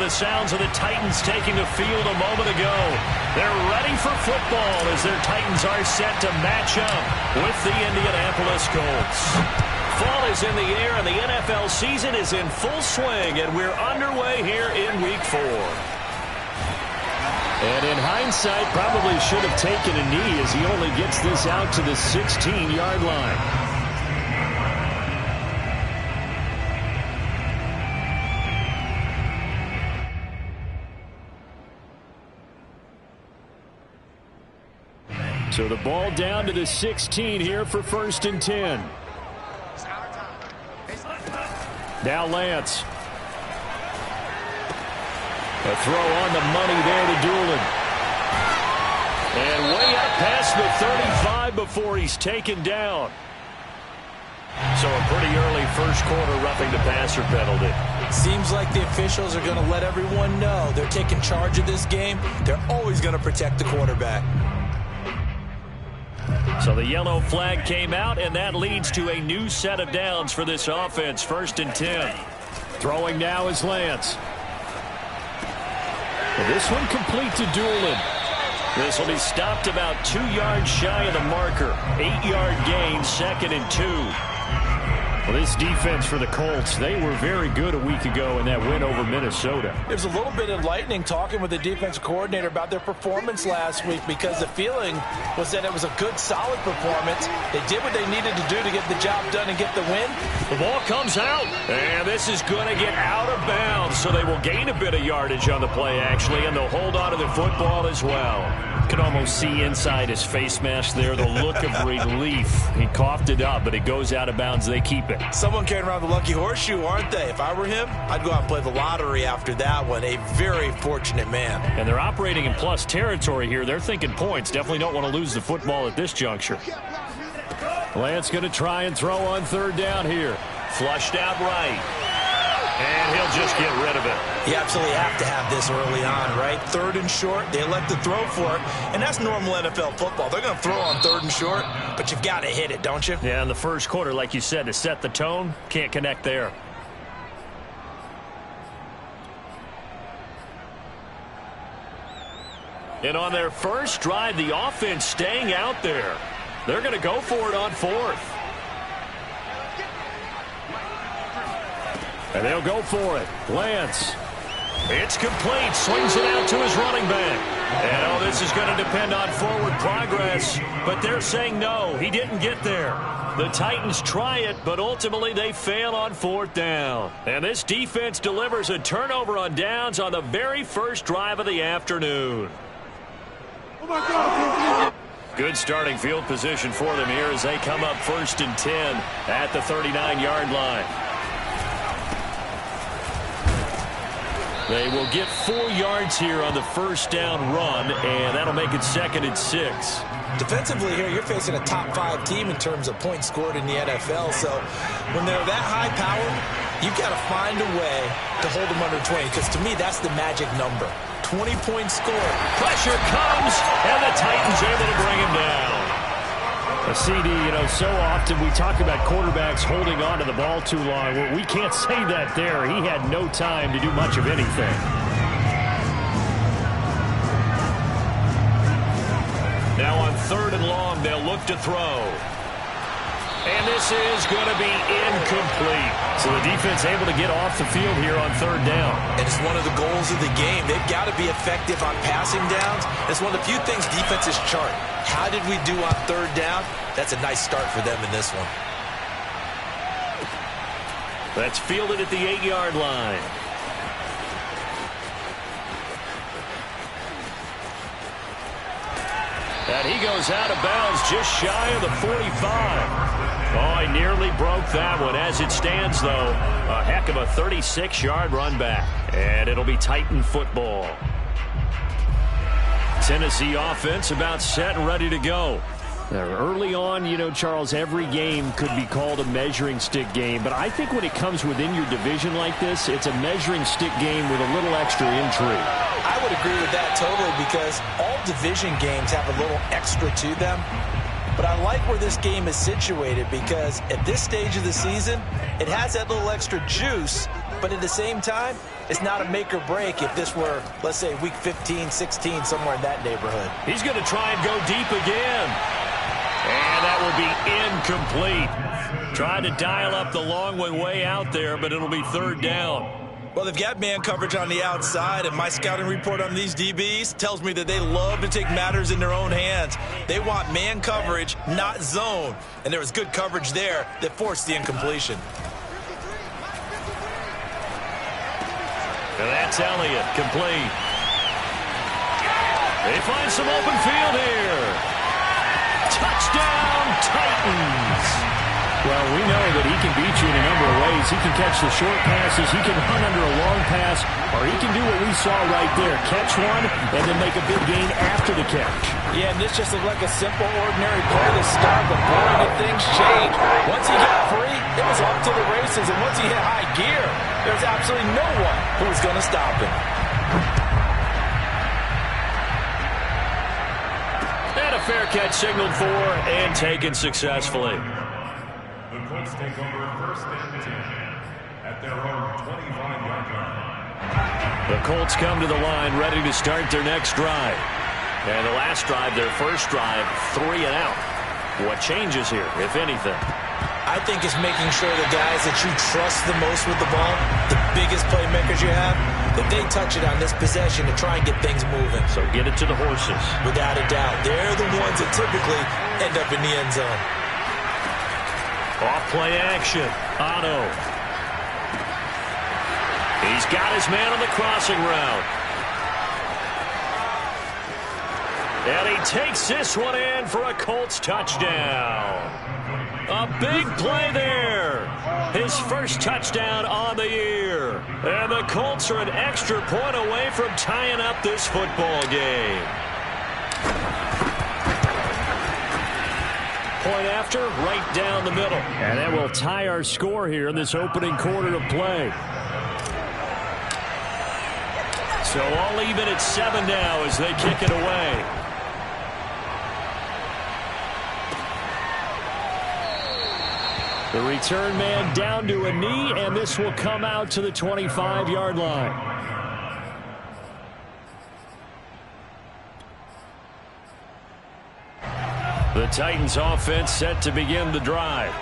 the sounds of the Titans taking the field a moment ago. They're ready for football as their Titans are set to match up with the Indianapolis Colts. Fall is in the air and the NFL season is in full swing, and we're underway here in Week 4. And in hindsight, probably should have taken a knee as he only gets this out to the 16-yard line. So the ball down to the 16 here for 1st and 10. Now Lance. A throw on the money there to Doolin. And way up past the 35 before he's taken down. So a pretty early first quarter roughing the passer penalty. Seems like the officials are going to let everyone know they're taking charge of this game. They're always going to protect the quarterback. So the yellow flag came out, and that leads to a new set of downs for this offense. 1st and 10. Throwing now is Lance. And this one complete to Doolin. This will be stopped about 2 yards shy of the marker. 8-yard gain, 2nd and 2. Well, this defense for the Colts, they were very good a week ago in that win over Minnesota. It was a little bit enlightening talking with the defensive coordinator about their performance last week, because the feeling was that it was a good, solid performance. They did what they needed to do to get the job done and get the win. The ball comes out, and this is going to get out of bounds, so they will gain a bit of yardage on the play, actually, and they'll hold on to the football as well. Could almost see inside his face mask there the look of relief. He coughed it up, but it goes out of bounds. They keep it. Someone carrying around the lucky horseshoe, aren't they? If I were him, I'd go out and play the lottery after that one. A very fortunate man. And they're operating in plus territory here. They're thinking points. Definitely don't want to lose the football at this juncture. Lance going to try and throw on 3rd down here. Flushed out right. And he'll just get rid of it. You absolutely have to have this early on, right? 3rd and short, they elect to throw for it, and that's normal NFL football. They're going to throw on 3rd and short, but you've got to hit it, don't you? Yeah, in the first quarter, like you said, to set the tone, can't connect there. And on their first drive, the offense staying out there. They're going to go for it on 4th. And they'll go for it. Lance. It's complete. Swings it out to his running back. And this is going to depend on forward progress. But they're saying no, he didn't get there. The Titans try it, but ultimately they fail on 4th down. And this defense delivers a turnover on downs on the very first drive of the afternoon. Oh my God. Good starting field position for them here as they come up 1st and 10 at the 39-yard line. They will get 4 yards here on the 1st down run, and that'll make it 2nd and 6. Defensively here, you're facing a top 5 team in terms of points scored in the NFL. So when they're that high power, you've got to find a way to hold them under 20, because to me, that's the magic number. 20 points scored. Pressure comes, and the Titans able to bring him down. A CD, so often we talk about quarterbacks holding on to the ball too long. Well, we can't say that there. He had no time to do much of anything. Now on 3rd and long, they'll look to throw. And this is going to be incomplete. So the defense able to get off the field here on 3rd down. And it's one of the goals of the game. They've got to be effective on passing downs. It's one of the few things defenses chart. How did we do on 3rd down? That's a nice start for them in this one. That's fielded at the 8-yard line. And he goes out of bounds just shy of the 45. Oh, he nearly broke that one. As it stands, though, a heck of a 36-yard run back. And it'll be Titan football. Tennessee offense about set and ready to go. Early on, Charles, every game could be called a measuring stick game. But I think when it comes within your division like this, it's a measuring stick game with a little extra intrigue. I would agree with that totally, because all division games have a little extra to them. But I like where this game is situated, because at this stage of the season, it has that little extra juice But at the same time, it's not a make or break if this were, let's say, week 15, 16, somewhere in that neighborhood. He's going to try and go deep again. And that will be incomplete. Trying to dial up the long one way out there, but it'll be third down. Well, they've got man coverage on the outside, and my scouting report on these DBs tells me that they love to take matters in their own hands. They want man coverage, not zone. And there was good coverage there that forced the incompletion. And that's Elliott, complete. They find some open field here. Touchdown, Titans. Well, we know that he can beat you in a number of ways. He can catch the short passes, he can run under a long pass, or he can do what we saw right there, catch one and then make a big gain after the catch. Yeah, and this just looked like a simple, ordinary play to start, but boy, did things change. Once he got free, it was off to the races, and once he hit high gear, there's absolutely no one who was going to stop him. And a fair catch signaled for and taken successfully. The Colts take over first and 10 at their own 25-yard line. The Colts come to the line ready to start their next drive. And the last drive, their first drive, 3 and out. What changes here, if anything? I think it's making sure the guys that you trust the most with the ball, the biggest playmakers you have, that they touch it on this possession to try and get things moving. So get it to the horses. Without a doubt. They're the ones that typically end up in the end zone. Off play action. Otto. He's got his man on the crossing route. And he takes this one in for a Colts touchdown. A big play there. His first touchdown on the year. And the Colts are an extra point away from tying up this football game. Point after, right down the middle. And that will tie our score here in this opening quarter of play. So all even at 7 now as they kick it away. The return man down to a knee, and this will come out to the 25-yard line. The Titans offense set to begin the drive.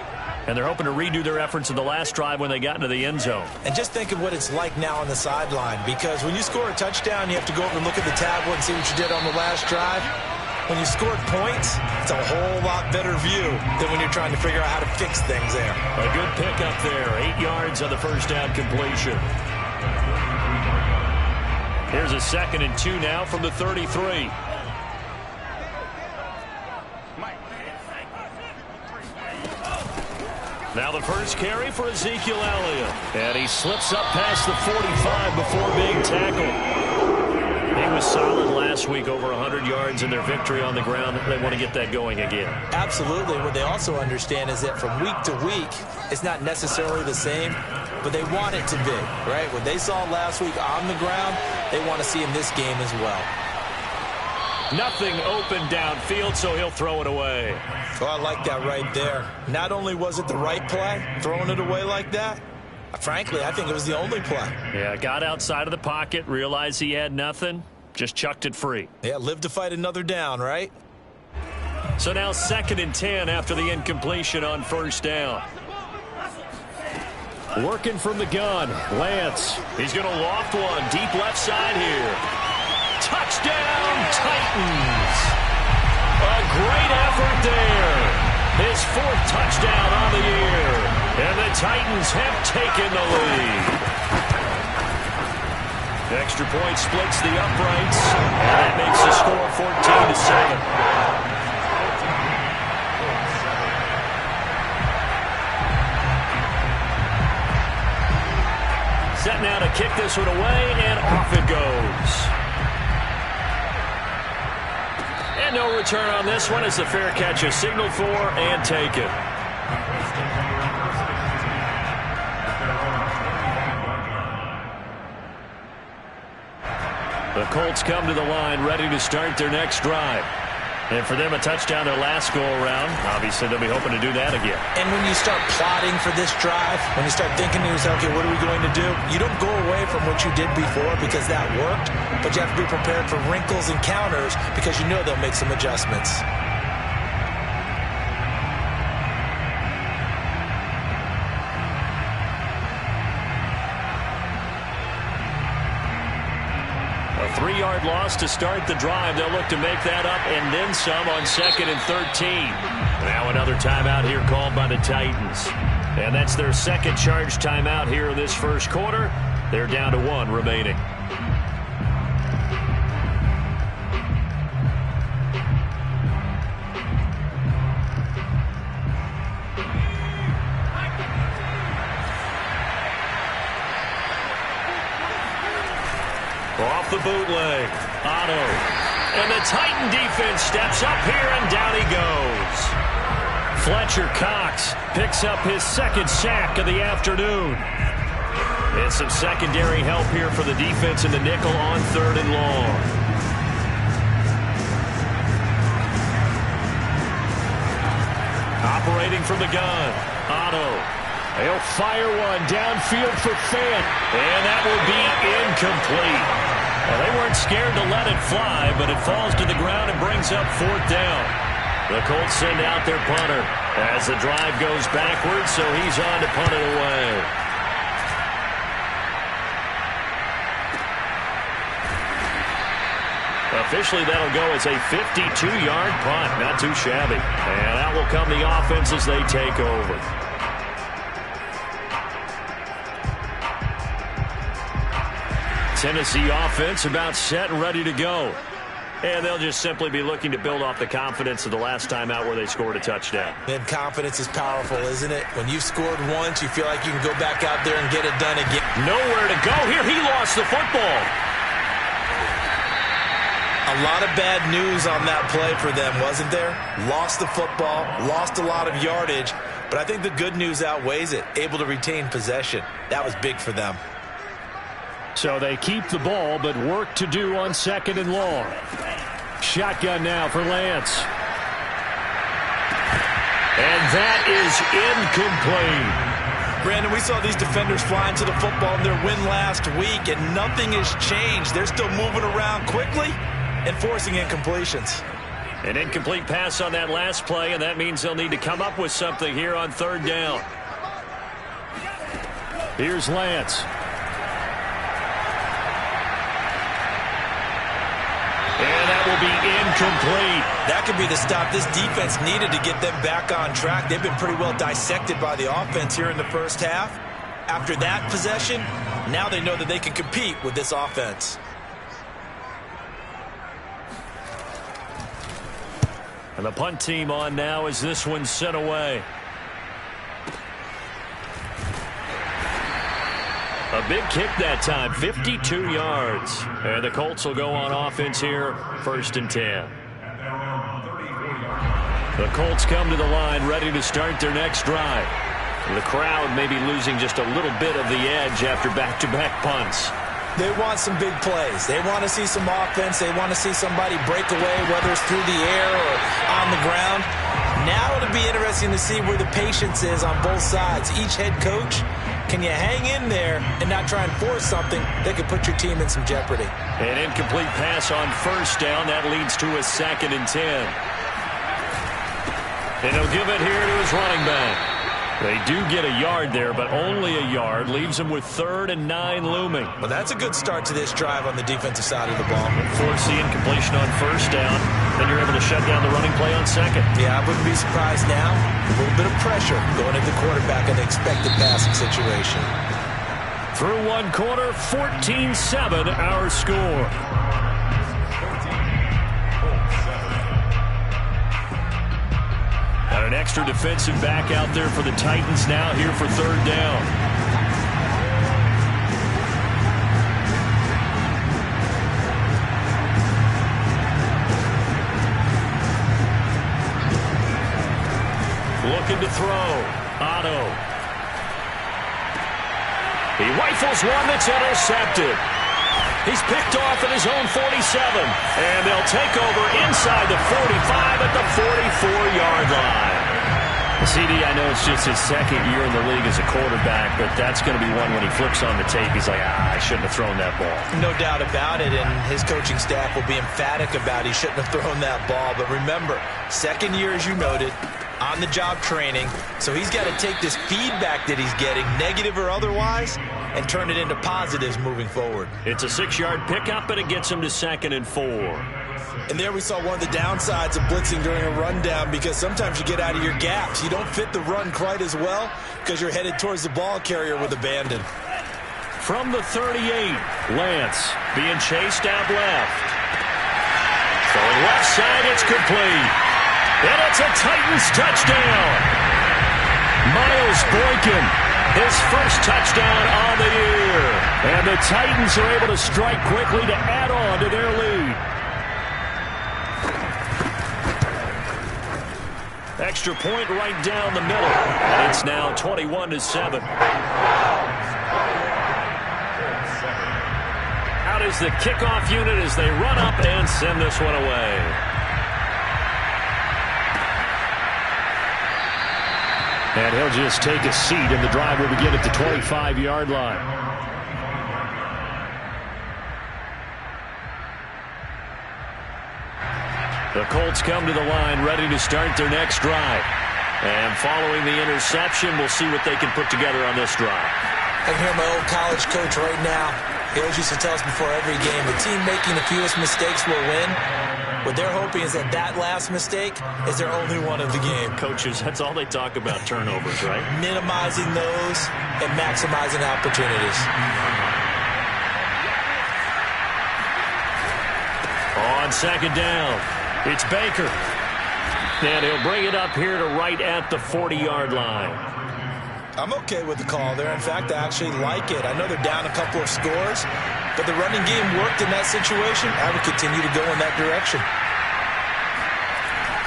And they're hoping to redo their efforts in the last drive when they got into the end zone. And just think of what it's like now on the sideline, because when you score a touchdown, you have to go over and look at the tablet and see what you did on the last drive. When you scored points, it's a whole lot better view than when you're trying to figure out how to fix things there. A good pickup there. 8 yards on the first down completion. Here's a 2nd and 2 now from the 33. Now the first carry for Ezekiel Elliott. And he slips up past the 45 before being tackled. He was solid last week, over 100 yards in their victory on the ground. They want to get that going again. Absolutely. What they also understand is that from week to week, it's not necessarily the same, but they want it to be, right? What they saw last week on the ground, they want to see in this game as well. Nothing open downfield, so he'll throw it away. Oh, I like that right there. Not only was it the right play, throwing it away like that, frankly, I think it was the only play. Yeah, got outside of the pocket, realized he had nothing, just chucked it free. Yeah, live to fight another down, right? So now 2nd and 10 after the incompletion on first down. Working from the gun, Lance. He's going to loft one, deep left side here. Touchdown, Titans. A great effort there. His 4th touchdown on the year. And the Titans have taken the lead. Extra point splits the uprights. And that makes the score 14-7. Set now to kick this one away, and off it goes. And no return on this one as the fair catch is signaled for and taken. The Colts come to the line ready to start their next drive. And for them, a touchdown their last go-around. Obviously, they'll be hoping to do that again. And when you start plotting for this drive, when you start thinking to yourself, okay, what are we going to do? You don't go away from what you did before because that worked, but you have to be prepared for wrinkles and counters because you know they'll make some adjustments. A 3-yard loss to start the drive. They'll look to make that up and then some on 2nd and 13. Now another timeout here called by the Titans. And that's their second charge timeout here in this first quarter. They're down to 1 remaining. Off the bootleg, Otto. And the Titan defense steps up here, and down he goes. Fletcher Cox picks up his second sack of the afternoon. And some secondary help here for the defense in the nickel on 3rd and long. Operating from the gun, Otto. He'll fire one downfield for Fant, and that will be incomplete. Well, they weren't scared to let it fly, but it falls to the ground and brings up 4th down. The Colts send out their punter as the drive goes backwards, so he's on to punt it away. Officially, that'll go as a 52-yard punt. Not too shabby. And out will come the offense as they take over. Tennessee offense about set and ready to go. And they'll just simply be looking to build off the confidence of the last time out where they scored a touchdown. And confidence is powerful, isn't it? When you've scored once, you feel like you can go back out there and get it done again. Nowhere to go here. He lost the football. A lot of bad news on that play for them, wasn't there? Lost the football, lost a lot of yardage, but I think the good news outweighs it. Able to retain possession. That was big for them. So they keep the ball, but work to do on 2nd and long. Shotgun now for Lance. And that is incomplete. Brandon, we saw these defenders flying to the football in their win last week, and nothing has changed. They're still moving around quickly and forcing incompletions. An incomplete pass on that last play, and that means they'll need to come up with something here on 3rd down. Here's Lance. And that will be incomplete. That could be the stop this defense needed to get them back on track. They've been pretty well dissected by the offense here in the first half. After that possession, now they know that they can compete with this offense. And the punt team on now as this one's sent away. A big kick that time, 52 yards. And the Colts will go on offense here, 1st and 10. The Colts come to the line ready to start their next drive. The crowd may be losing just a little bit of the edge after back-to-back punts. They want some big plays. They want to see some offense. They want to see somebody break away, whether it's through the air or on the ground. Now it'll be interesting to see where the patience is on both sides. Each head coach, can you hang in there and not try and force something that could put your team in some jeopardy? An incomplete pass on 1st down. That leads to a 2nd and 10. And he'll give it here to his running back. They do get a yard there, but only a yard. Leaves them with 3rd and 9 looming. Well, that's a good start to this drive on the defensive side of the ball. Force the incompletion on 1st down. Then you're able to shut down the running play on 2nd. Yeah, I wouldn't be surprised now. A little bit of pressure going at the quarterback in the expected passing situation. Through 1 quarter, 14-7 our score. Got an extra defensive back out there for the Titans now here for 3rd down. Looking to throw. Otto. He rifles one that's intercepted. He's picked off at his own 47. And they'll take over inside the 45 at the 44-yard line. CD, I know it's just his second year in the league as a quarterback, but that's going to be one when he flips on the tape, he's like, I shouldn't have thrown that ball. No doubt about it, and his coaching staff will be emphatic about he shouldn't have thrown that ball. But remember, second year, as you noted, on-the-job training, so he's got to take this feedback that he's getting, negative or otherwise, and turn it into positives moving forward. It's a 6-yard pickup, and it gets him to 2nd and 4. And there we saw one of the downsides of blitzing during a rundown, because sometimes you get out of your gaps. You don't fit the run quite as well because you're headed towards the ball carrier with abandon. From the 38, Lance being chased out left. Throwing left side, it's complete. And it's a Titans touchdown. Miles Boykin, his first touchdown on the year. And the Titans are able to strike quickly to add on to their lead. Extra point right down the middle. And it's now 21-7. Out is the kickoff unit as they run up and send this one away. And he'll just take a seat, and the drive will begin at the 25-yard line. The Colts come to the line ready to start their next drive. And following the interception, we'll see what they can put together on this drive. I can hear my old college coach right now. He always used to tell us before every game, the team making the fewest mistakes will win. What they're hoping is that that last mistake is their only one of the game. Coaches, that's all they talk about, turnovers, right? Minimizing those and maximizing opportunities. On 2nd down, it's Baker. And he'll bring it up here to right at the 40-yard line. I'm okay with the call there. In fact, I actually like it. I know they're down a couple of scores, but the running game worked in that situation. I would continue to go in that direction.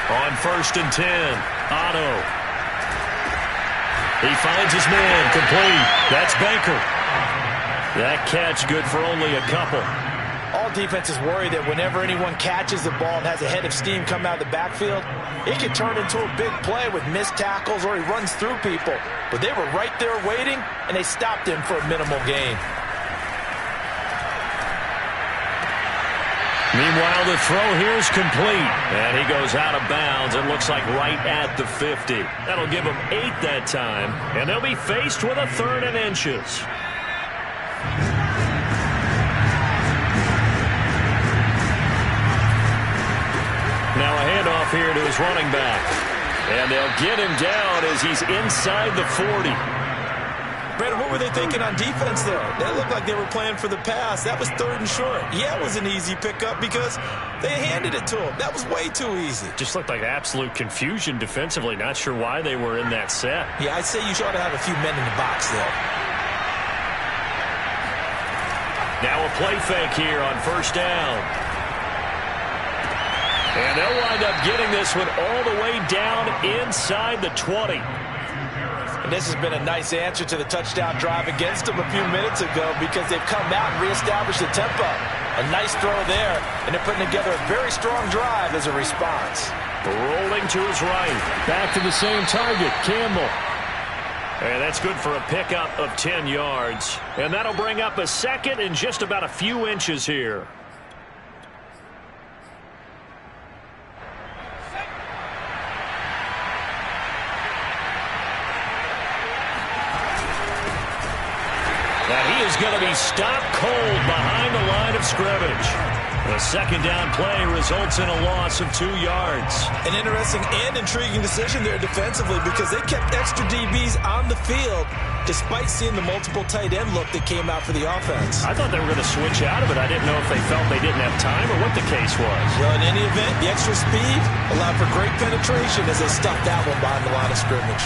On 1st and 10, Otto. He finds his man, complete. That's Baker. That catch good for only a couple. All defenses worry that whenever anyone catches the ball and has a head of steam come out of the backfield, it can turn into a big play with missed tackles or he runs through people. But they were right there waiting, and they stopped him for a minimal gain. Meanwhile, the throw here is complete. And he goes out of bounds. It looks like right at the 50. That'll give them 8 that time. And they'll be faced with a 3rd and inches. Now a handoff here to his running back. And they'll get him down as he's inside the 40. Brandon, what were they thinking on defense there? That looked like they were playing for the pass. That was 3rd and short. Yeah, it was an easy pickup because they handed it to him. That was way too easy. Just looked like absolute confusion defensively. Not sure why they were in that set. Yeah, I'd say you ought to have a few men in the box there. Now a play fake here on 1st down. And they'll wind up getting this one all the way down inside the 20. And this has been a nice answer to the touchdown drive against them a few minutes ago because they've come out and reestablished the tempo. A nice throw there, and they're putting together a very strong drive as a response. Rolling to his right. Back to the same target, Campbell. And that's good for a pickup of 10 yards. And that'll bring up a 2nd and just about a few inches here. Is going to be stopped cold behind the line of scrimmage. The 2nd down play results in a loss of 2 yards. An interesting and intriguing decision there defensively because they kept extra DBs on the field despite seeing the multiple tight end look that came out for the offense. I thought they were going to switch out of it. I didn't know if they felt they didn't have time or what the case was. Well, in any event, the extra speed allowed for great penetration as they stuffed that one behind the line of scrimmage.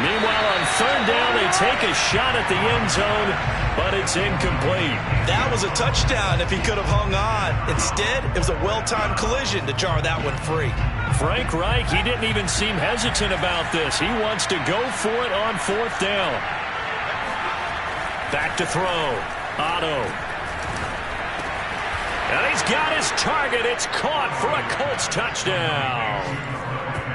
Meanwhile, on 3rd down, they take a shot at the end zone, but it's incomplete. That was a touchdown if he could have hung on. Instead, it was a well-timed collision to jar that one free. Frank Reich, he didn't even seem hesitant about this. He wants to go for it on 4th down. Back to throw. Otto. And he's got his target. It's caught for a Colts touchdown.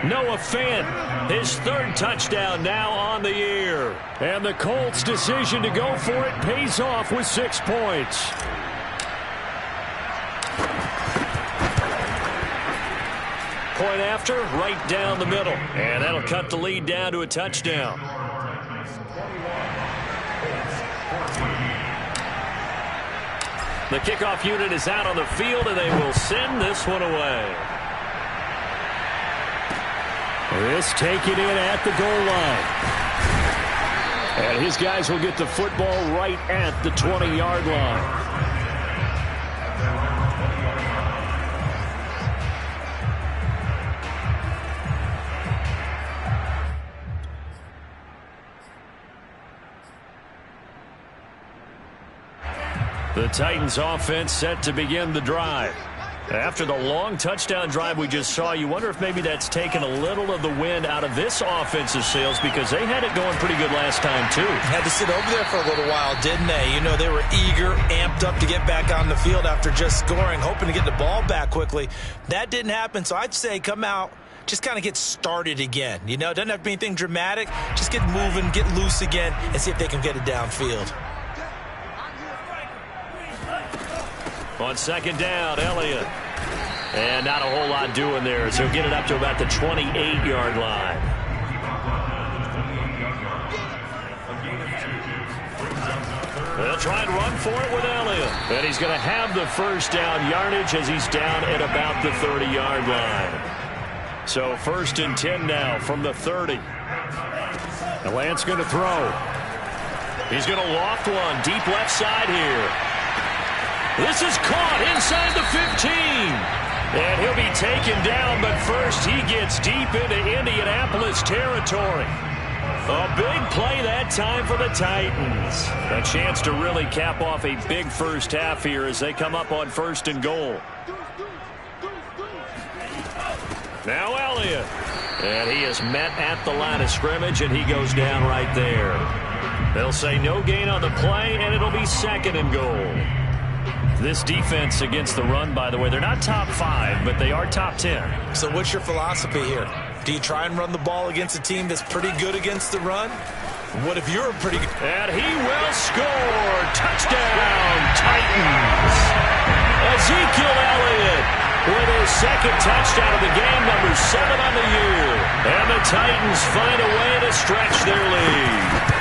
Noah Fant, his third touchdown now on the year. And the Colts' decision to go for it pays off with 6 points. Point after, right down the middle. And that'll cut the lead down to a touchdown. The kickoff unit is out on the field, and they will send this one away. This taken in at the goal line. And his guys will get the football right at the 20-yard line. The Titans offense set to begin the drive. After the long touchdown drive we just saw, you wonder if maybe that's taken a little of the wind out of this offensive sails, because they had it going pretty good last time too. Had to sit over there for a little while, didn't they? You know, they were eager, amped up to get back on the field after just scoring, hoping to get the ball back quickly. That didn't happen, so I'd say come out, just kind of get started again. You know, it doesn't have to be anything dramatic. Just get moving, get loose again, and see if they can get it downfield. On second down, Elliott. And not a whole lot doing there, so he'll get it up to about the 28-yard line. They'll try and run for it with Elliott. And he's going to have the first down yardage as he's down at about the 30-yard line. So 1st and 10 now from the 30. And Lance going to throw. He's going to loft one deep left side here. This is caught inside the 15. And he'll be taken down, but first he gets deep into Indianapolis territory. A big play that time for the Titans. A chance to really cap off a big first half here as they come up on 1st and goal. Now Elliott. And he is met at the line of scrimmage, and he goes down right there. They'll say no gain on the play, and it'll be 2nd and goal. This defense against the run, by the way, they're not top 5, but they are top 10. So what's your philosophy here? Do you try and run the ball against a team that's pretty good against the run? What if you're pretty good? And he will score. Touchdown, Titans. Ezekiel Elliott with his 2nd touchdown of the game, number 7 on the year. And the Titans find a way to stretch their lead.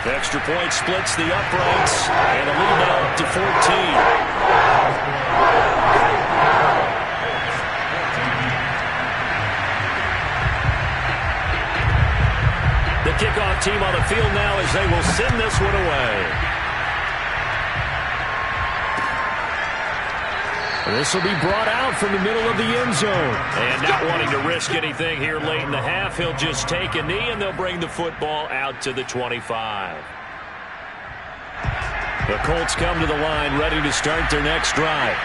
Extra point splits the uprights, and a lead now up to 14. The kickoff team on the field now as they will send this one away. This will be brought out from the middle of the end zone. And not wanting to risk anything here late in the half, he'll just take a knee, and they'll bring the football out to the 25. The Colts come to the line ready to start their next drive.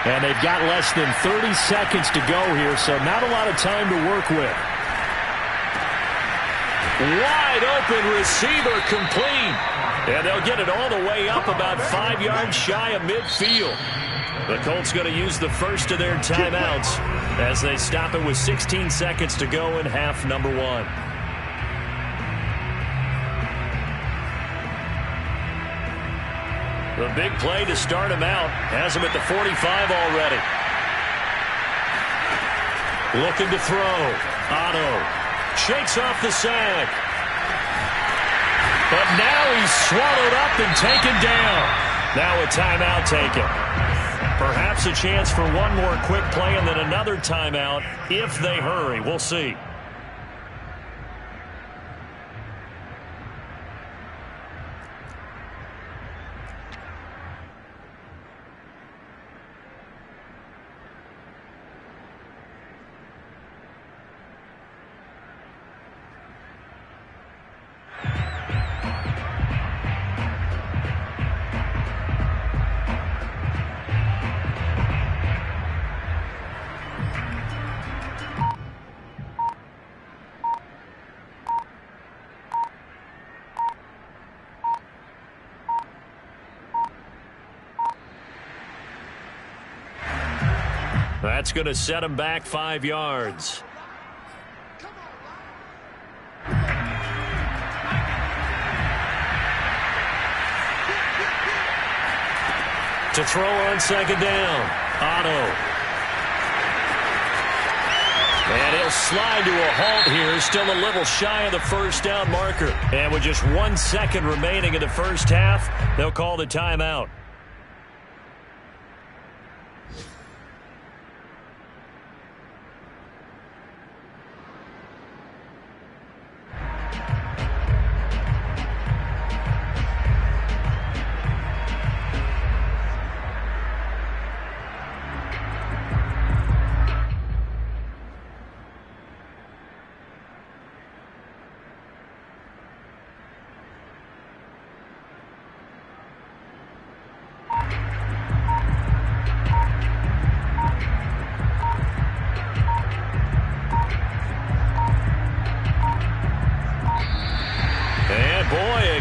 And they've got less than 30 seconds to go here, so not a lot of time to work with. Wide open receiver complete. And they'll get it all the way up about 5 yards shy of midfield. The Colts going to use the first of their timeouts as they stop it with 16 seconds to go in half number 1. The big play to start him out has him at the 45 already. Looking to throw. Otto shakes off the sack. But now he's swallowed up and taken down. Now a timeout taken. Perhaps a chance for one more quick play and then another timeout if they hurry. We'll see. That's going to set him back 5 yards. To throw on second down, Otto. And he'll slide to a halt here, still a little shy of the first down marker. And with just 1 second remaining in the first half, they'll call the timeout.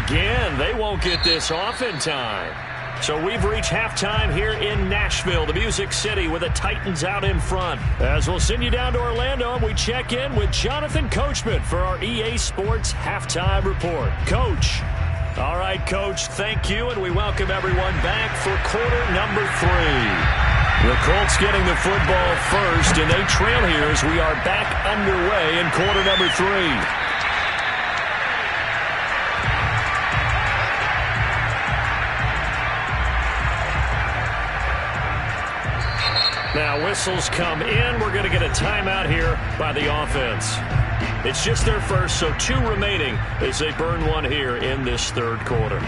Again, they won't get this off in time. So we've reached halftime here in Nashville, the Music City, with the Titans out in front. As we'll send you down to Orlando, and we check in with Jonathan Coachman for our EA Sports Halftime Report. Coach. All right, Coach, thank you, and we welcome everyone back for quarter number 3. The Colts getting the football first, and they trail here as we are back underway in quarter number 3. Now whistles come in. We're going to get a timeout here by the offense. It's just their first, so 2 remaining as they burn 1 here in this third quarter.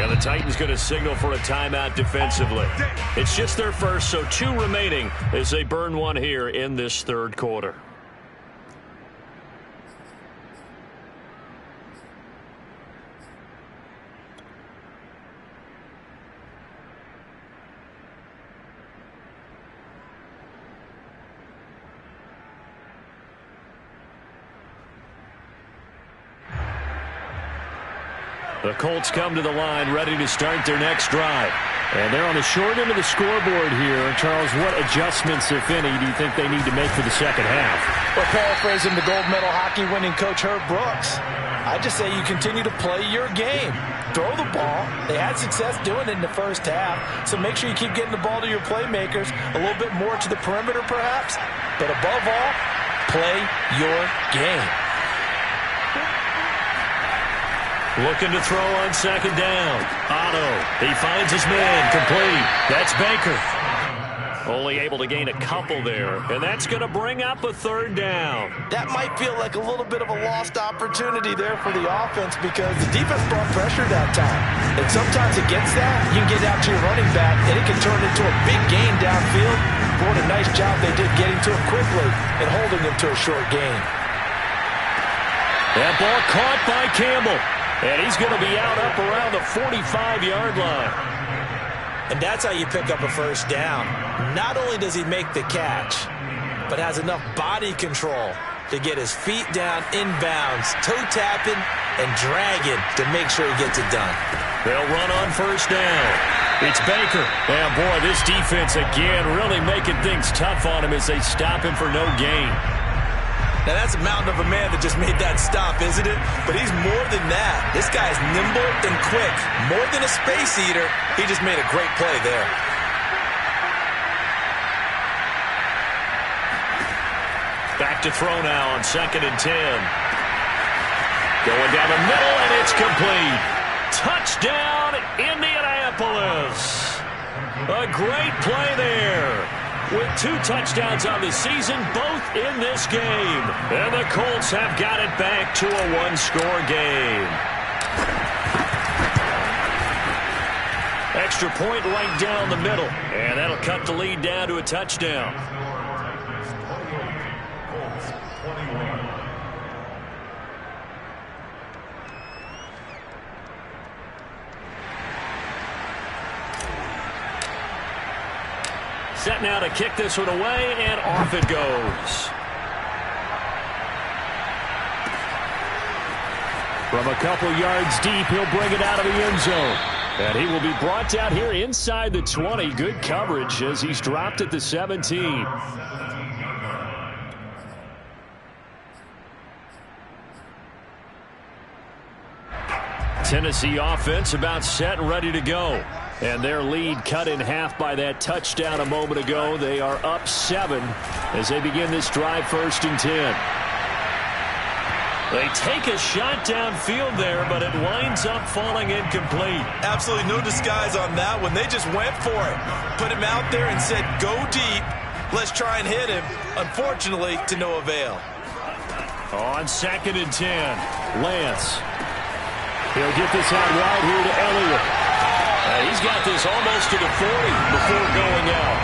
And the Titans going to signal for a timeout defensively. It's just their first, so 2 remaining as they burn 1 here in this third quarter. The Colts come to the line ready to start their next drive. And they're on the short end of the scoreboard here. Charles, what adjustments, if any, do you think they need to make for the second half? Well, paraphrasing the gold medal hockey winning coach Herb Brooks, I just say you continue to play your game. Throw the ball. They had success doing it in the first half, so make sure you keep getting the ball to your playmakers, a little bit more to the perimeter perhaps, but above all, play your game. Looking to throw on second down. Otto, he finds his man, complete. That's Baker. Only able to gain a couple there, and that's going to bring up a third down. That might feel like a little bit of a lost opportunity there for the offense because the defense brought pressure that time. And sometimes against that, you can get out to your running back, and it can turn into a big gain downfield. What a nice job they did getting to him quickly and holding him to a short gain. That ball caught by Campbell. And he's going to be out up around the 45-yard line. And that's how you pick up a first down. Not only does he make the catch, but has enough body control to get his feet down inbounds, toe tapping and dragging to make sure he gets it done. They'll run on first down. It's Baker. And boy, this defense again really making things tough on him as they stop him for no gain. Now, that's a mountain of a man that just made that stop, isn't it? But he's more than that. This guy's nimble and quick. More than a space eater, he just made a great play there. Back to throw now on 2nd and 10. Going down the middle, and it's complete. Touchdown, Indianapolis. A great play there. With 2 touchdowns on the season, both in this game. And the Colts have got it back to a 1-score game. Extra point right down the middle. And that'll cut the lead down to a touchdown. Set now to kick this one away, and off it goes. From a couple yards deep, he'll bring it out of the end zone. And he will be brought down here inside the 20. Good coverage as he's dropped at the 17. Tennessee offense about set and ready to go. And their lead cut in half by that touchdown a moment ago. They are up 7 as they begin this drive, 1st and 10. They take a shot downfield there, but it winds up falling incomplete. Absolutely no disguise on that one. They just went for it. Put him out there and said, go deep. Let's try and hit him. Unfortunately, to no avail. On 2nd and 10, Lance. He'll get this out wide here to Elliott. He's got this almost to the 40 before going out.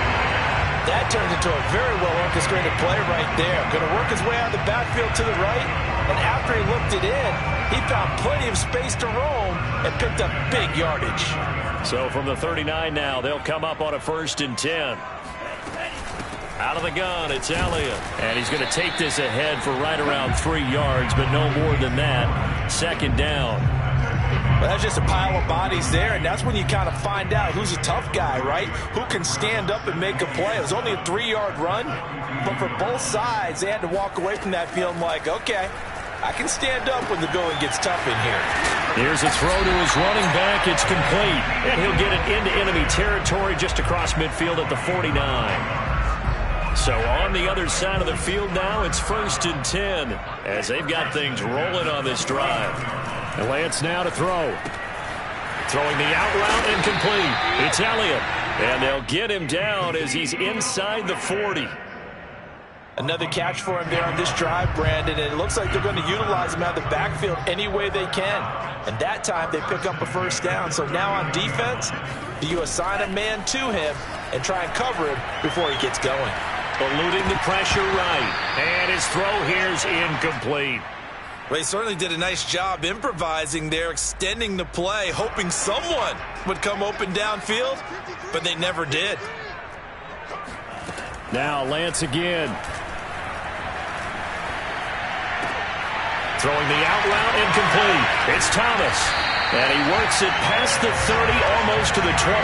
That turned into a very well-orchestrated play right there. Going to work his way out of the backfield to the right, and after he looked it in, he found plenty of space to roam and picked up big yardage. So from the 39 now, they'll come up on a 1st and 10. Out of the gun, it's Elliott. And he's going to take this ahead for right around 3 yards, but no more than that. 2nd down. Well, that's just a pile of bodies there, and that's when you kind of find out who's a tough guy, right? Who can stand up and make a play. It was only a 3-yard run, but for both sides, they had to walk away from that feeling like, okay, I can stand up when the going gets tough in here. Here's a throw to his running back. It's complete, and he'll get it into enemy territory just across midfield at the 49. So on the other side of the field now, it's 1st and 10 as they've got things rolling on this drive. And Lance now to throw. Throwing the out route incomplete. It's Elliott. And they'll get him down as he's inside the 40. Another catch for him there on this drive, Brandon, and it looks like they're going to utilize him out of the backfield any way they can. And that time they pick up a 1st down. So now on defense, do you assign a man to him and try and cover him before he gets going? Eluding the pressure right. And his throw here's incomplete. Well, he certainly did a nice job improvising there, extending the play, hoping someone would come open downfield, but they never did. Now Lance again. Throwing the out route incomplete. It's Thomas. And he works it past the 30, almost to the 25.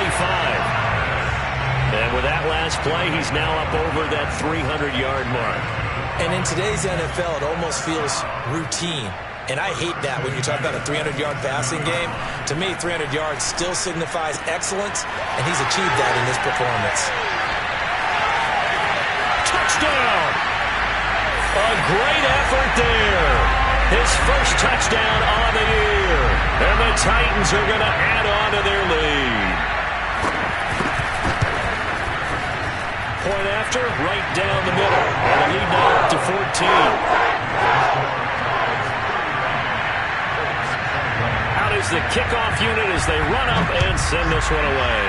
And with that last play, he's now up over that 300-yard mark. And in today's NFL, it almost feels routine. And I hate that when you talk about a 300-yard passing game. To me, 300 yards still signifies excellence, and he's achieved that in this performance. Touchdown! A great effort there. His first touchdown on the year. And the Titans are going to add on to their lead. Point after, right down the middle. And the lead now up to 14. Out is the kickoff unit as they run up and send this one away.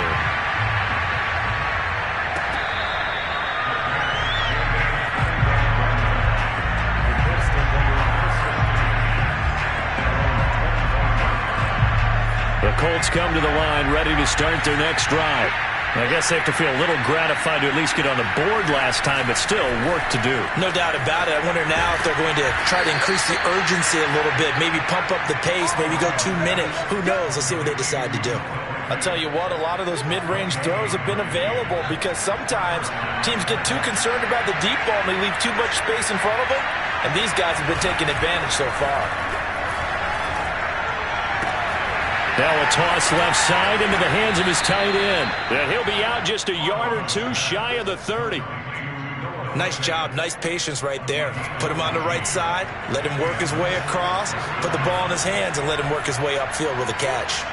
The Colts come to the line ready to start their next drive. I guess they have to feel a little gratified to at least get on the board last time, but still work to do. No doubt about it. I wonder now if they're going to try to increase the urgency a little bit, maybe pump up the pace, maybe go 2 minutes. Who knows? Let's see what they decide to do. I'll tell you what, a lot of those mid-range throws have been available because sometimes teams get too concerned about the deep ball and they leave too much space in front of them, and these guys have been taking advantage so far. Now a toss left side into the hands of his tight end. And he'll be out just a yard or two shy of the 30. Nice job, nice patience right there. Put him on the right side, let him work his way across, put the ball in his hands, and let him work his way upfield with a catch.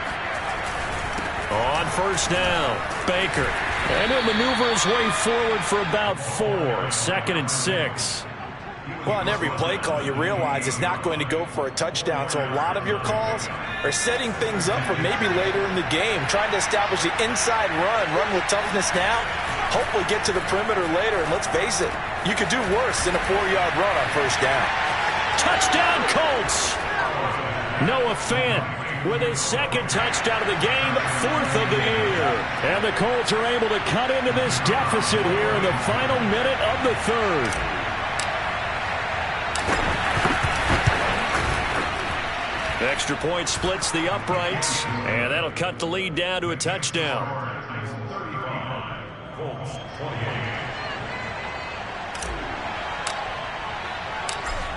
On 1st down, Baker. And he'll maneuver his way forward for about 4. 2nd and 6. Well, on every play call, you realize it's not going to go for a touchdown. So a lot of your calls are setting things up for maybe later in the game, trying to establish the inside run with toughness now, hopefully get to the perimeter later. And let's face it, you could do worse than a 4-yard run on 1st down. Touchdown, Colts! Noah Fant with his 2nd touchdown of the game, 4th of the year. And the Colts are able to cut into this deficit here in the final minute of the third. Extra point splits the uprights, and that'll cut the lead down to a touchdown.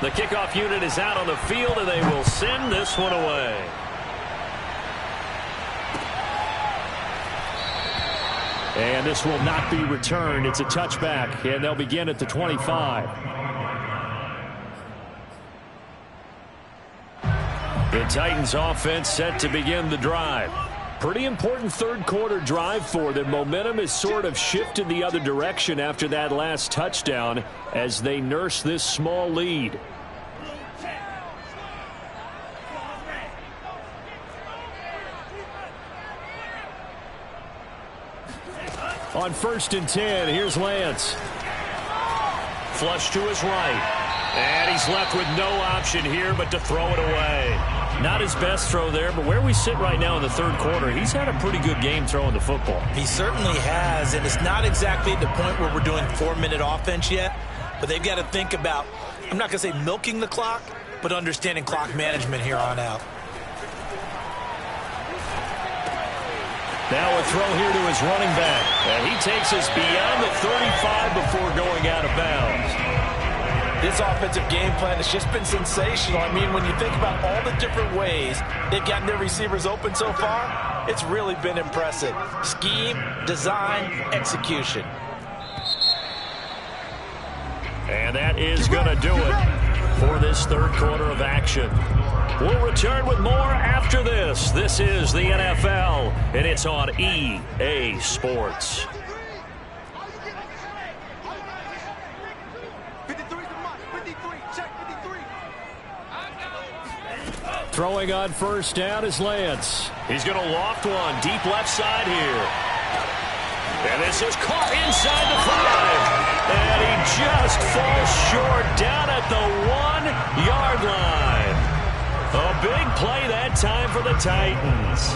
The kickoff unit is out on the field, and they will send this one away. And this will not be returned. It's a touchback, and they'll begin at the 25. The Titans offense set to begin the drive. Pretty important third quarter drive for them. Momentum has sort of shifted the other direction after that last touchdown as they nurse this small lead. On 1st and 10, here's Lance. Flush to his right. And he's left with no option here but to throw it away. Not his best throw there, but where we sit right now in the third quarter, he's had a pretty good game throwing the football. He certainly has, and it's not exactly the point where we're doing 4-minute offense yet, but they've got to think about, I'm not going to say milking the clock, but understanding clock management here on out. Now a throw here to his running back, and he takes us beyond the 35 before going out of bounds. This offensive game plan has just been sensational. I mean, when you think about all the different ways they've gotten their receivers open so far, it's really been impressive. Scheme, design, execution. And that is going to do it for this third quarter of action. We'll return with more after this. This is the NFL, and it's on EA Sports. Throwing on 1st down is Lance. He's going to loft one deep left side here. And this is caught inside the 5. And he just falls short down at the 1-yard line. A big play that time for the Titans.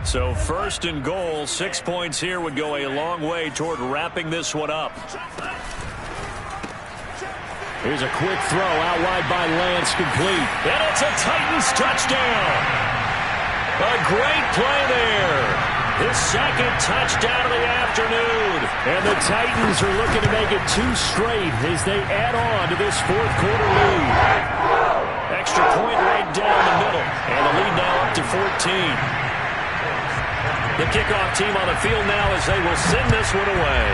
So 1st and goal, 6 points here would go a long way toward wrapping this one up. Here's a quick throw out wide by Lance, complete. And it's a Titans touchdown. A great play there. His second touchdown of the afternoon. And the Titans are looking to make it 2 straight as they add on to this fourth quarter lead. Extra point right down the middle. And the lead now up to 14. The kickoff team on the field now as they will send this one away.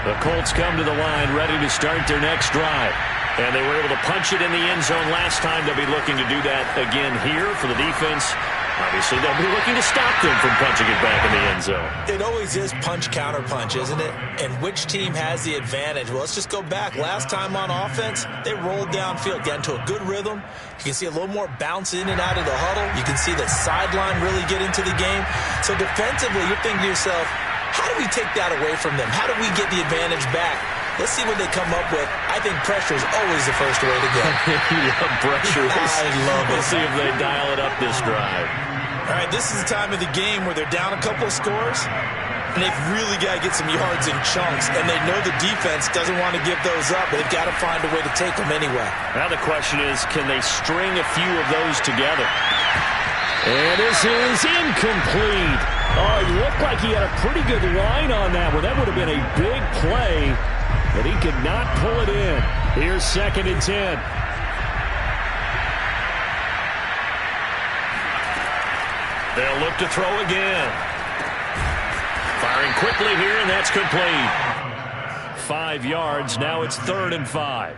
The Colts come to the line ready to start their next drive. And they were able to punch it in the end zone last time. They'll be looking to do that again here for the defense. Obviously, they'll be looking to stop them from punching it back in the end zone. It always is punch-counter-punch, isn't it? And which team has the advantage? Well, let's just go back. Last time on offense, they rolled downfield, got into a good rhythm. You can see a little more bounce in and out of the huddle. You can see the sideline really get into the game. So defensively, you're thinking to yourself, how do we take that away from them? How do we get the advantage back? Let's see what they come up with. I think pressure is always the first way to go. Yeah, pressure. I love it. We'll see if they dial it up this drive. All right, this is the time of the game where they're down a couple of scores, and they've really got to get some yards in chunks, and they know the defense doesn't want to give those up, but they've got to find a way to take them anyway. Now the question is, can they string a few of those together? And this is incomplete. Oh, it looked like he had a pretty good line on that one. That would have been a big play, but he could not pull it in. Here's 2nd and 10. They'll look to throw again. Firing quickly here, and that's complete. 5 yards. Now it's 3rd and 5.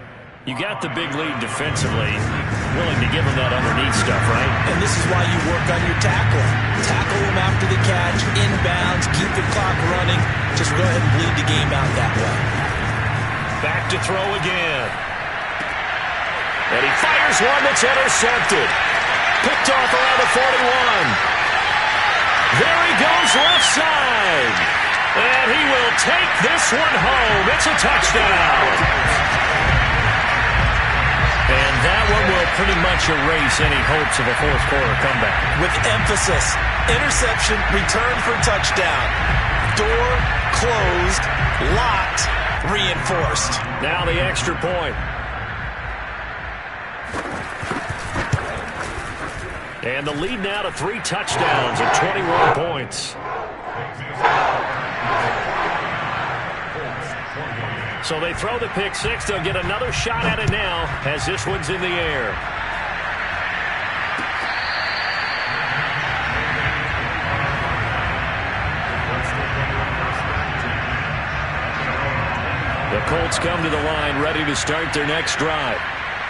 You got the big lead defensively. Willing to give them that underneath stuff, right? And this is why you work on your tackling. Tackle them after the catch, inbound, just go ahead and bleed the game out that way. Back to throw again. And he fires one that's intercepted. Picked off around the 41. There he goes left side. And he will take this one home. It's a touchdown. And that one will pretty much erase any hopes of a fourth quarter comeback. With emphasis, interception, return for touchdown. Door closed, locked, reinforced. Now the extra point. And the lead now to 3 touchdowns and 21 points. So they throw the pick six. They'll get another shot at it now as this one's in the air. The Colts come to the line ready to start their next drive.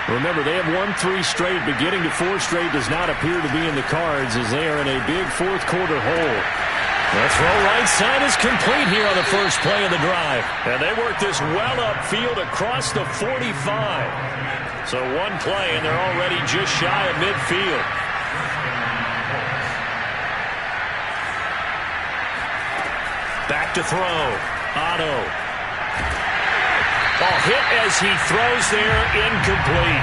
Remember, they have won 3 straight, but getting to 4 straight does not appear to be in the cards as they are in a big fourth quarter hole. The throw right side is complete here on the first play of the drive. And they work this well upfield across the 45. So one play, and they're already just shy of midfield. Back to throw. Otto. Ball hit as he throws there, incomplete.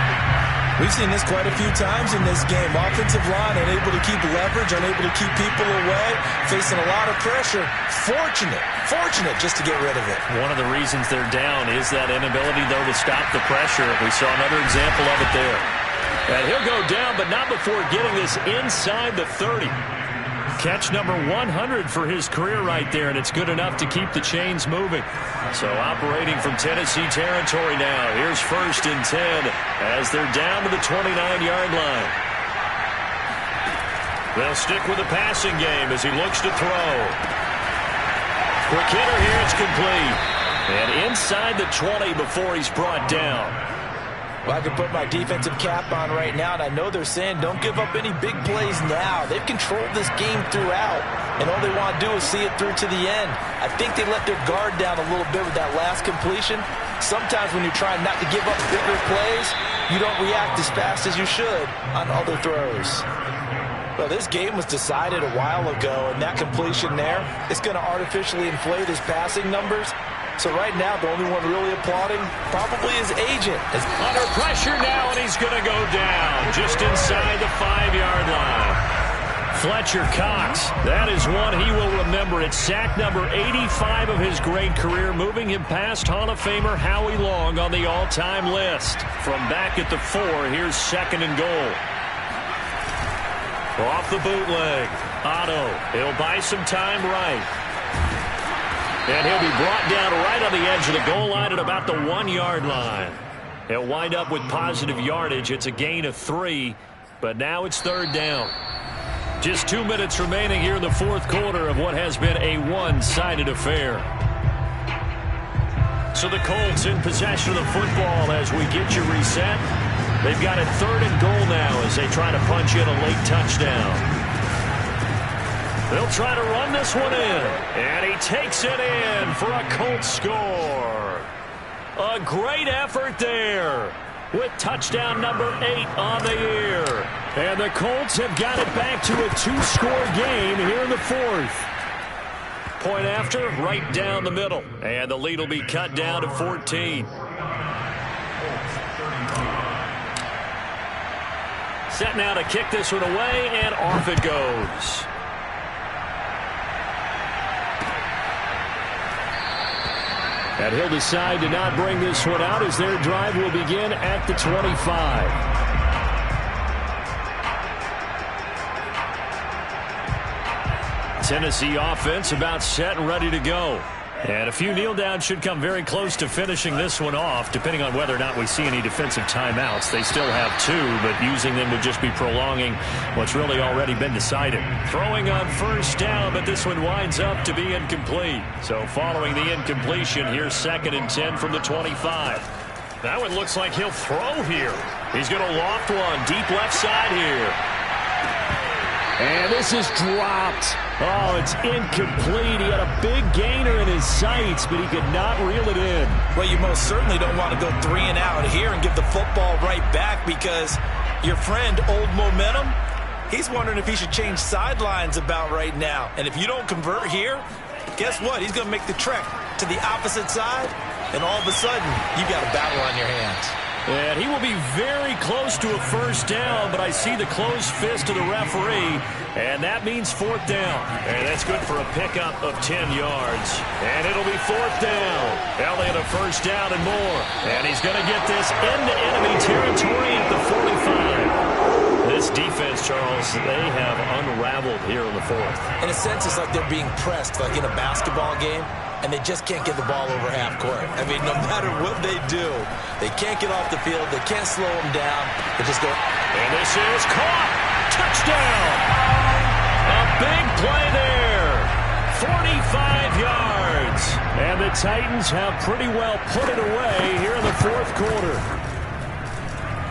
We've seen this quite a few times in this game. Offensive line unable to keep leverage, unable to keep people away, facing a lot of pressure. Fortunate just to get rid of it. One of the reasons they're down is that inability, though, to stop the pressure. We saw another example of it there. And he'll go down, but not before getting this inside the 30. Catch number 100 for his career right there, and it's good enough to keep the chains moving. So operating from Tennessee territory now. Here's 1st and 10 as they're down to the 29-yard line. They'll stick with the passing game as he looks to throw. Quick hitter here, it's complete. And inside the 20 before he's brought down. Well, I can put my defensive cap on right now, and I know they're saying don't give up any big plays now. They've controlled this game throughout, and all they want to do is see it through to the end. I think they let their guard down a little bit with that last completion. Sometimes when you're trying not to give up bigger plays, you don't react as fast as you should on other throws. Well, this game was decided a while ago, and that completion there is going to artificially inflate his passing numbers. So right now, the only one really applauding probably his agent. Under pressure now, and he's going to go down just inside the 5-yard line. Fletcher Cox, that is one he will remember. It's sack number 85 of his great career, moving him past Hall of Famer Howie Long on the all-time list. From back at the 4, here's 2nd and goal. Off the bootleg. Otto, he'll buy some time right. And he'll be brought down right on the edge of the goal line at about the 1-yard line. He'll wind up with positive yardage. It's a gain of 3, but now it's 3rd down. Just 2 minutes remaining here in the fourth quarter of what has been a one-sided affair. So the Colts in possession of the football as we get you reset. They've got it 3rd and goal now as they try to punch in a late touchdown. They'll try to run this one in, and he takes it in for a Colts score. A great effort there with touchdown number 8 on the year. And the Colts have got it back to a 2-score game here in the fourth. Point after, right down the middle, and the lead will be cut down to 14. Set now to kick this one away, and off it goes. And he'll decide to not bring this one out as their drive will begin at the 25. Tennessee offense about set and ready to go. And a few kneel downs should come very close to finishing this one off, depending on whether or not we see any defensive timeouts. They still have 2, but using them would just be prolonging what's really already been decided. Throwing on 1st down, but this one winds up to be incomplete. So following the incompletion, here's 2nd and 10 from the 25. That one looks like he'll throw here. He's going to loft one deep left side here. And this is dropped. Oh, it's incomplete. He had a big gainer in his sights, but he could not reel it in. Well, you most certainly don't want to go 3 and out here and give the football right back, because your friend, Old Momentum, he's wondering if he should change sidelines about right now. And if you don't convert here, guess what? He's going to make the trek to the opposite side, and all of a sudden, you got a battle on your hands. And he will be very close to a first down, but I see the closed fist of the referee, and that means 4th down. And that's good for a pickup of 10 yards. And it'll be 4th down. Elliott a first down and more. And he's going to get this into enemy territory at the 45. This defense, Charles, they have unraveled here in the 4th. In a sense, it's like they're being pressed, like in a basketball game, and they just can't get the ball over half court. I mean, no matter what they do, they can't get off the field. They can't slow them down. They just go. And this is caught. Touchdown. A big play there. 45 yards. And the Titans have pretty well put it away here in the 4th quarter.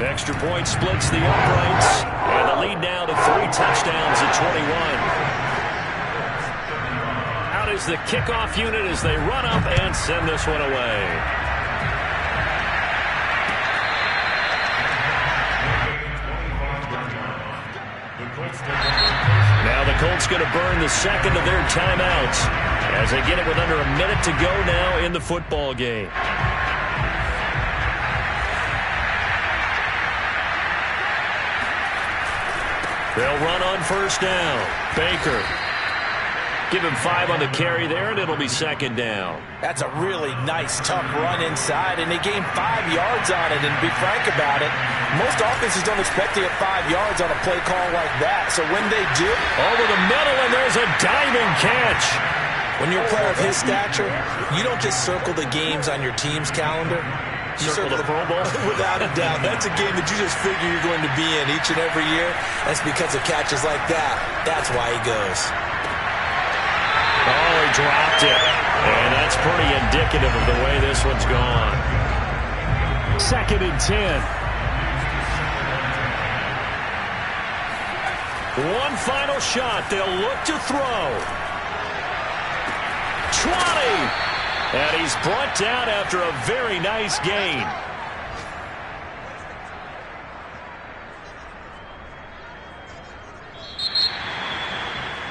Extra point splits the uprights. And the lead now to 3 touchdowns at 21. Is the kickoff unit as they run up and send this one away. Now the Colts going to burn the second of their timeouts as they get it with under a minute to go now in the football game. They'll run on first down. Baker. Give him 5 on the carry there, and it'll be 2nd down. That's a really nice, tough run inside, and they gained 5 yards on it. And to be frank about it, most offenses don't expect to get 5 yards on a play call like that. So when they do, over the middle, and there's a diving catch. When you're a player of his stature, you don't just circle the games on your team's calendar. You circle the Pro Bowl? Without a doubt. That's a game that you just figure you're going to be in each and every year. That's because of catches like that. That's why he goes. Oh, he dropped it. And that's pretty indicative of the way this one's gone. 2nd and 10. One final shot. They'll look to throw. 20. And he's brought down after a very nice gain.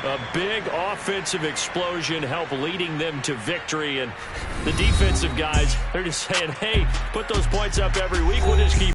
A big offensive explosion helped leading them to victory. And the defensive guys, they're just saying, hey, put those points up every week. We'll just keep